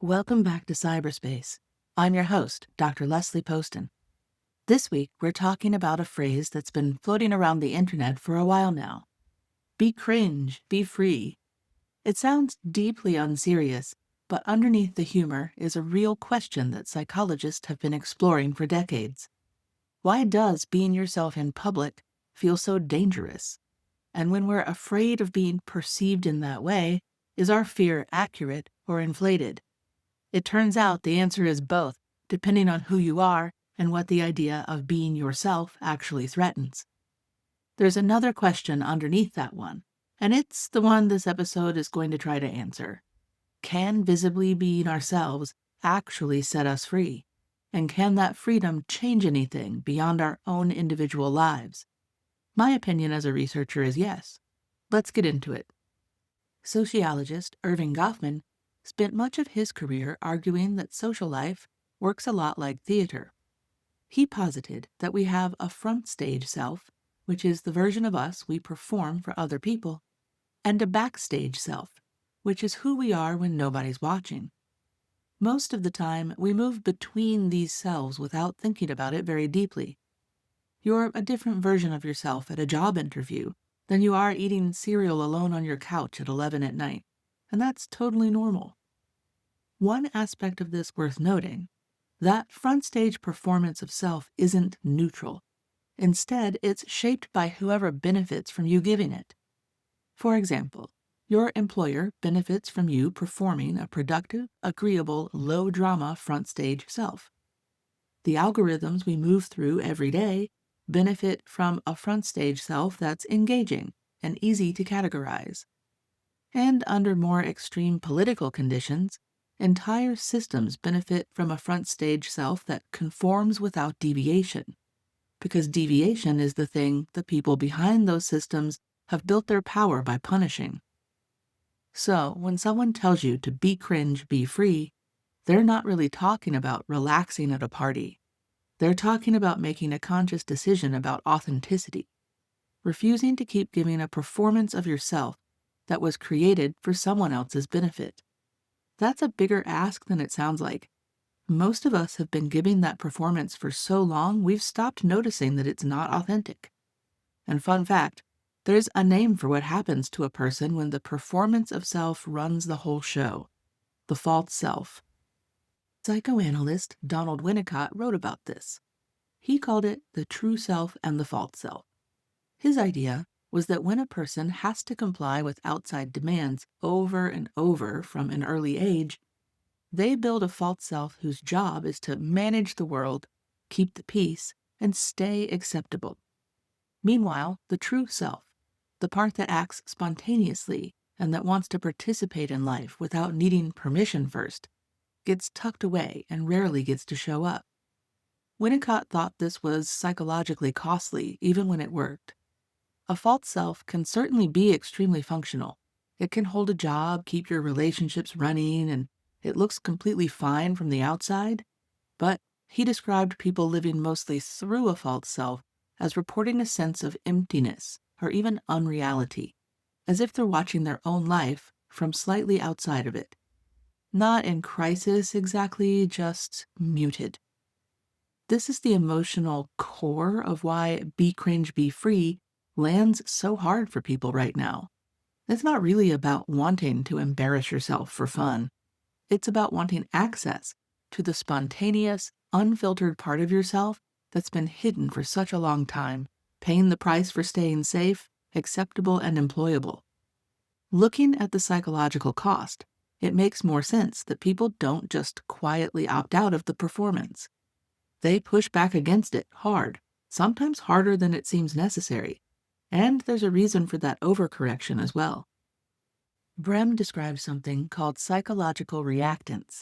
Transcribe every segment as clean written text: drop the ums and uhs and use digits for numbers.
Welcome back to cyberspace. I'm your host, Dr. Leslie Poston. This week, we're talking about a phrase that's been floating around the internet for a while now. Be cringe, be free. It sounds deeply unserious, but underneath the humor is a real question that psychologists have been exploring for decades. Why does being yourself in public feel so dangerous? And when we're afraid of being perceived in that way, is our fear accurate or inflated? It turns out the answer is both, depending on who you are and what the idea of being yourself actually threatens. There's another question underneath that one, and it's the one this episode is going to try to answer. Can visibly being ourselves actually set us free? And can that freedom change anything beyond our own individual lives? My opinion as a researcher is yes. Let's get into it. Sociologist Erving Goffman spent much of his career arguing that social life works a lot like theater. He posited that we have a front stage self, which is the version of us we perform for other people, and a backstage self, which is who we are when nobody's watching. Most of the time, we move between these selves without thinking about it very deeply. You're a different version of yourself at a job interview than you are eating cereal alone on your couch at 11 at night, and that's totally normal. One aspect of this worth noting, that front stage performance of self isn't neutral. Instead, it's shaped by whoever benefits from you giving it. For example, your employer benefits from you performing a productive, agreeable, low-drama front stage self. The algorithms we move through every day benefit from a front stage self that's engaging and easy to categorize. And under more extreme political conditions, entire systems benefit from a front stage self that conforms without deviation, because deviation is the thing the people behind those systems have built their power by punishing. So, when someone tells you to be cringe, be free, they're not really talking about relaxing at a party. They're talking about making a conscious decision about authenticity, refusing to keep giving a performance of yourself that was created for someone else's benefit. That's a bigger ask than it sounds like. Most of us have been giving that performance for so long we've stopped noticing that it's not authentic. And fun fact, there's a name for what happens to a person when the performance of self runs the whole show: the false self. Psychoanalyst Donald Winnicott wrote about this. He called it the true self and the false self. His idea was that when a person has to comply with outside demands over and over from an early age, they build a false self whose job is to manage the world, keep the peace, and stay acceptable. Meanwhile, the true self, the part that acts spontaneously and that wants to participate in life without needing permission first, gets tucked away and rarely gets to show up. Winnicott thought this was psychologically costly, even when it worked. A false self can certainly be extremely functional. It can hold a job, keep your relationships running, and it looks completely fine from the outside. But he described people living mostly through a false self as reporting a sense of emptiness or even unreality, as if they're watching their own life from slightly outside of it. Not in crisis exactly, just muted. This is the emotional core of why Be Cringe, Be Free lands so hard for people right now. It's not really about wanting to embarrass yourself for fun. It's about wanting access to the spontaneous, unfiltered part of yourself that's been hidden for such a long time, paying the price for staying safe, acceptable, and employable. Looking at the psychological cost, it makes more sense that people don't just quietly opt out of the performance. They push back against it hard, sometimes harder than it seems necessary. And there's a reason for that overcorrection as well. Brehm describes something called psychological reactance.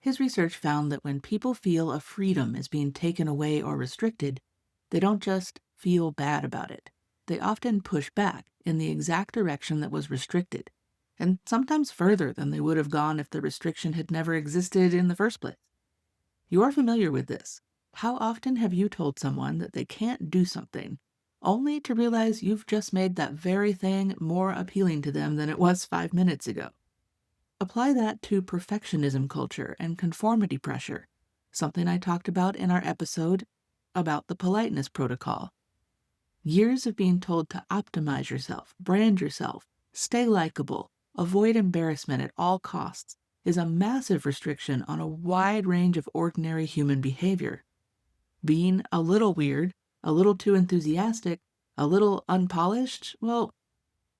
His research found that when people feel a freedom is being taken away or restricted, they don't just feel bad about it. They often push back in the exact direction that was restricted, and sometimes further than they would have gone if the restriction had never existed in the first place. You're familiar with this. How often have you told someone that they can't do something, only to realize you've just made that very thing more appealing to them than it was 5 minutes ago? apply that to perfectionism culture and conformity pressure, something I talked about in our episode about the politeness protocol. Years of being told to optimize yourself, brand yourself, stay likable, avoid embarrassment at all costs is a massive restriction on a wide range of ordinary human behavior. Being a little weird, a little too enthusiastic, a little unpolished, well,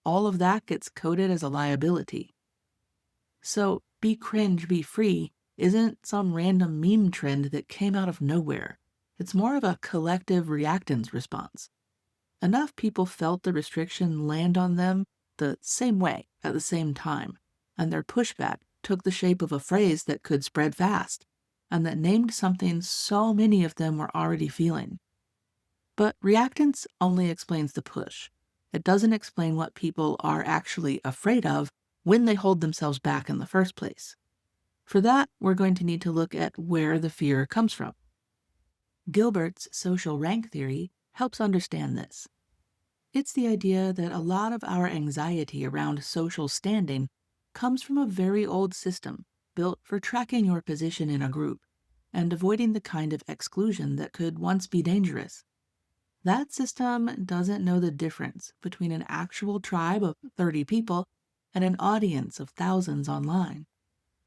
all of that gets coded as a liability. So, be cringe, be free isn't some random meme trend that came out of nowhere. It's more of a collective reactance response. Enough people felt the restriction land on them the same way at the same time, and their pushback took the shape of a phrase that could spread fast, and that named something so many of them were already feeling. But reactance only explains the push. It doesn't explain what people are actually afraid of when they hold themselves back in the first place. For that, we're going to need to look at where the fear comes from. Gilbert's social rank theory helps understand this. It's the idea that a lot of our anxiety around social standing comes from a very old system built for tracking your position in a group and avoiding the kind of exclusion that could once be dangerous. That system doesn't know the difference between an actual tribe of 30 people and an audience of thousands online.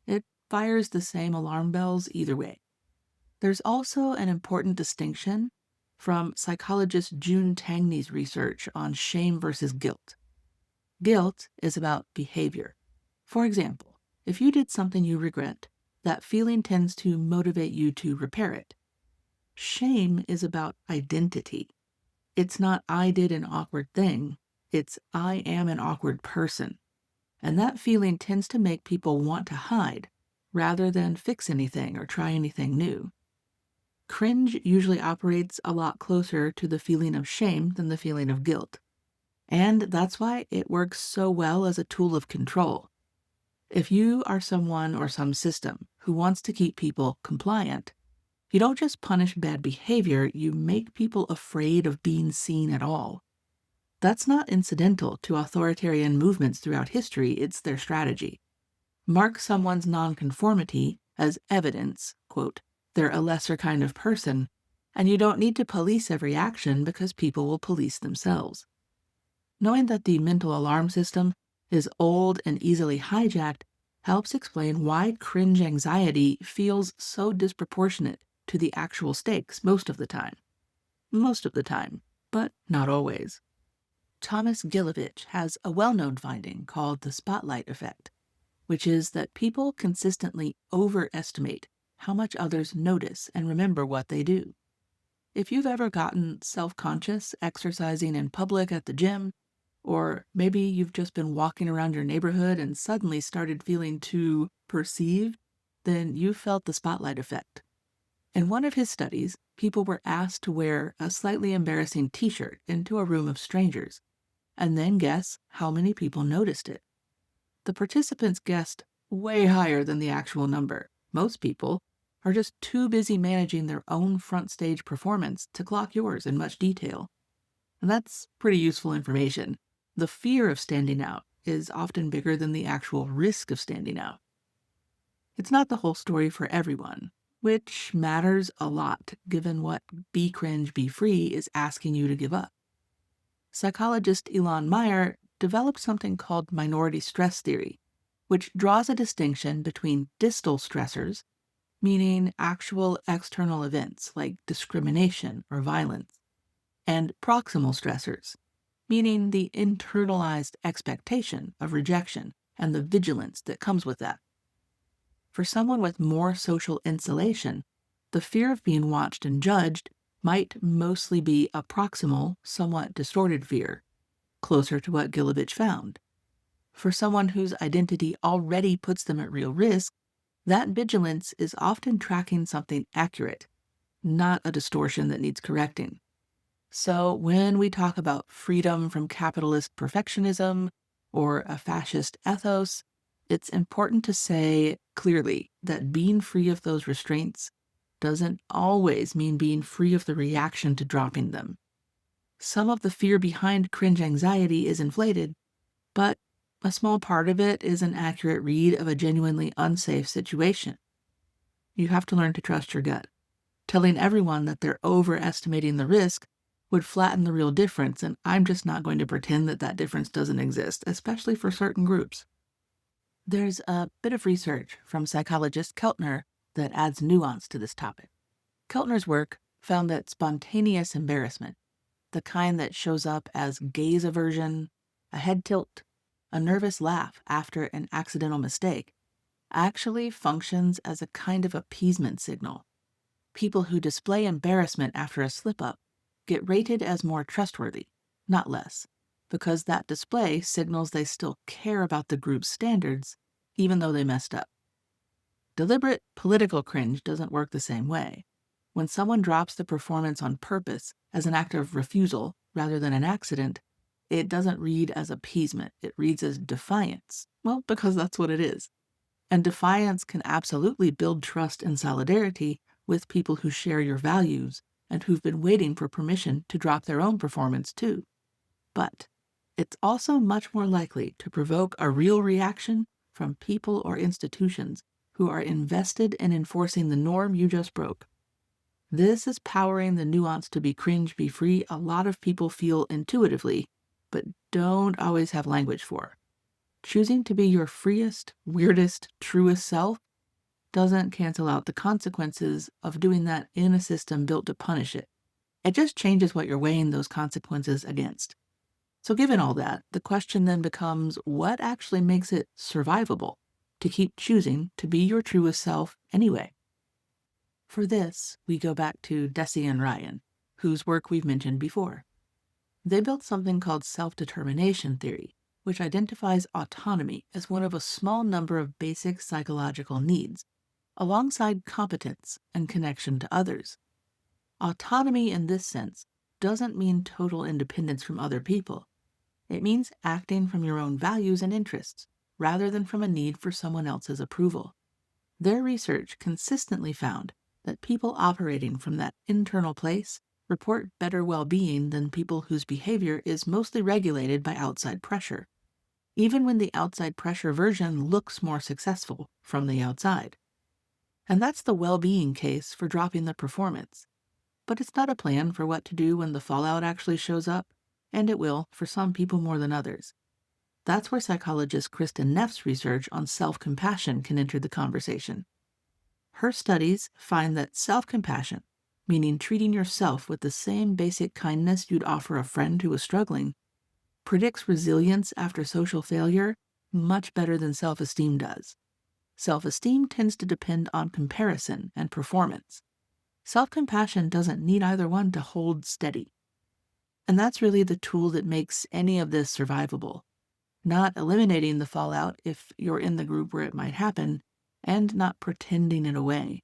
It fires the same alarm bells either way. There's also an important distinction from psychologist June Tangney's research on shame versus guilt. Guilt is about behavior. For example, if you did something you regret, that feeling tends to motivate you to repair it. Shame is about identity. It's not I did an awkward thing, it's I am an awkward person. And that feeling tends to make people want to hide rather than fix anything or try anything new. Cringe usually operates a lot closer to the feeling of shame than the feeling of guilt. And that's why it works so well as a tool of control. If you are someone or some system who wants to keep people compliant, you don't just punish bad behavior, you make people afraid of being seen at all. That's not incidental to authoritarian movements throughout history, it's their strategy. Mark someone's nonconformity as evidence, quote, they're a lesser kind of person, and you don't need to police every action because people will police themselves. Knowing that the mental alarm system is old and easily hijacked helps explain why cringe anxiety feels so disproportionate to the actual stakes most of the time. Most of the time, but not always. Thomas Gilovich has a well-known finding called the spotlight effect, which is that people consistently overestimate how much others notice and remember what they do. If you've ever gotten self-conscious exercising in public at the gym, or maybe you've just been walking around your neighborhood and suddenly started feeling too perceived, then you've felt the spotlight effect. In one of his studies, people were asked to wear a slightly embarrassing t-shirt into a room of strangers, and then guess how many people noticed it. The participants guessed way higher than the actual number. Most people are just too busy managing their own front stage performance to clock yours in much detail. And that's pretty useful information. The fear of standing out is often bigger than the actual risk of standing out. It's not the whole story for everyone, which matters a lot given what Be Cringe, Be Free is asking you to give up. Psychologist Meyer developed something called minority stress theory, which draws a distinction between distal stressors, meaning actual external events like discrimination or violence, and proximal stressors, meaning the internalized expectation of rejection and the vigilance that comes with that. For someone with more social insulation, the fear of being watched and judged might mostly be a proximal, somewhat distorted fear, closer to what Gilovich found. For someone whose identity already puts them at real risk, that vigilance is often tracking something accurate, not a distortion that needs correcting. So when we talk about freedom from capitalist perfectionism or a fascist ethos, it's important to say clearly that being free of those restraints doesn't always mean being free of the reaction to dropping them. Some of the fear behind cringe anxiety is inflated, but A small part of it is an accurate read of a genuinely unsafe situation. You have to learn to trust your gut. Telling everyone that they're overestimating the risk would flatten the real difference, and I'm just not going to pretend that that difference doesn't exist, especially for certain groups. There's a bit of research from psychologist Keltner that adds nuance to this topic. Keltner's work found that spontaneous embarrassment, the kind that shows up as gaze aversion, a head tilt, a nervous laugh after an accidental mistake, actually functions as a kind of appeasement signal. People who display embarrassment after a slip-up get rated as more trustworthy, not less, because that display signals they still care about the group's standards, even though they messed up. Deliberate political cringe doesn't work the same way. When someone drops the performance on purpose as an act of refusal rather than an accident, it doesn't read as appeasement, it reads as defiance. Well, because that's what it is. And defiance can absolutely build trust and solidarity with people who share your values and who've been waiting for permission to drop their own performance too. But it's also much more likely to provoke a real reaction from people or institutions who are invested in enforcing the norm you just broke. This is powering the nuance to be cringe, be free a lot of people feel intuitively, but don't always have language for. Choosing to be your freest, weirdest, truest self doesn't cancel out the consequences of doing that in a system built to punish it. It just changes what you're weighing those consequences against. So given all that, the question then becomes, what actually makes it survivable to keep choosing to be your truest self anyway? For this, we go back to Deci and Ryan, whose work we've mentioned before. They built something called self-determination theory, which identifies autonomy as one of a small number of basic psychological needs, alongside competence and connection to others. Autonomy in this sense doesn't mean total independence from other people. It means acting from your own values and interests, rather than from a need for someone else's approval. Their research consistently found that people operating from that internal place report better well-being than people whose behavior is mostly regulated by outside pressure, even when the outside pressure version looks more successful from the outside. And that's the well-being case for dropping the performance. But it's not a plan for what to do when the fallout actually shows up, and it will for some people more than others. That's where psychologist Kristen Neff's research on self-compassion can enter the conversation. Her studies find that self-compassion, meaning treating yourself with the same basic kindness you'd offer a friend who is struggling, predicts resilience after social failure much better than self-esteem does. Self-esteem tends to depend on comparison and performance. Self-compassion doesn't need either one to hold steady. And that's really the tool that makes any of this survivable. Not eliminating the fallout if you're in the group where it might happen, and not pretending it away.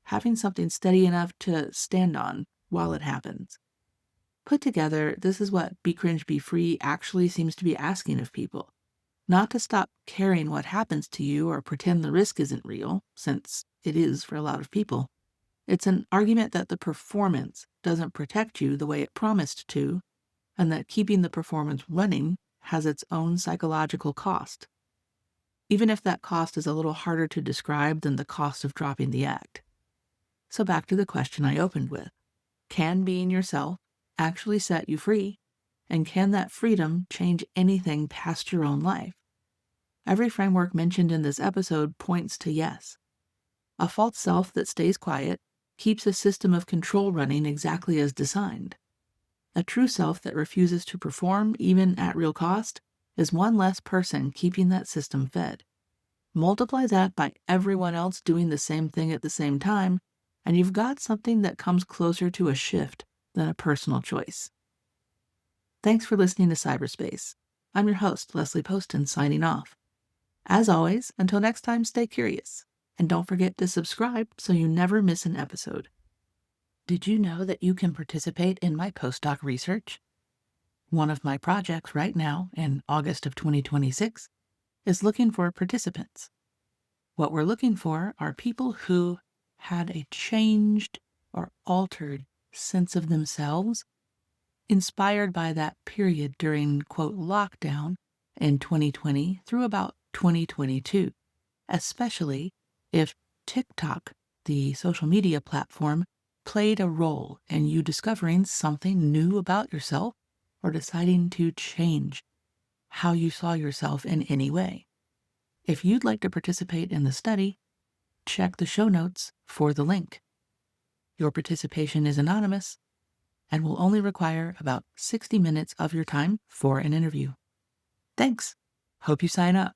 Having something steady enough to stand on while it happens. Put together, this is what Be Cringe, Be Free actually seems to be asking of people. Not to stop caring what happens to you or pretend the risk isn't real, since it is for a lot of people. It's an argument that the performance doesn't protect you the way it promised to, and that keeping the performance running has its own psychological cost, even if that cost is a little harder to describe than the cost of dropping the act. So back to the question I opened with. Can being yourself actually set you free? And can that freedom change anything past your own life? Every framework mentioned in this episode points to yes. A false self that stays quiet keeps a system of control running exactly as designed. A true self that refuses to perform, even at real cost, is one less person keeping that system fed. Multiply that by everyone else doing the same thing at the same time, and you've got something that comes closer to a shift than a personal choice. Thanks for listening to Cyberspace. I'm your host, Leslie Poston, signing off. As always, until next time, stay curious, and don't forget to subscribe so you never miss an episode. Did you know that you can participate in my postdoc research? One of my projects right now, in August of 2026, is looking for participants. What we're looking for are people who had a changed or altered sense of themselves, inspired by that period during, quote, lockdown, in 2020 through about 2022, especially if TikTok, the social media platform, played a role in you discovering something new about yourself or deciding to change how you saw yourself in any way. If you'd like to participate in the study, check the show notes for the link. Your participation is anonymous and will only require about 60 minutes of your time for an interview. Thanks. Hope you sign up.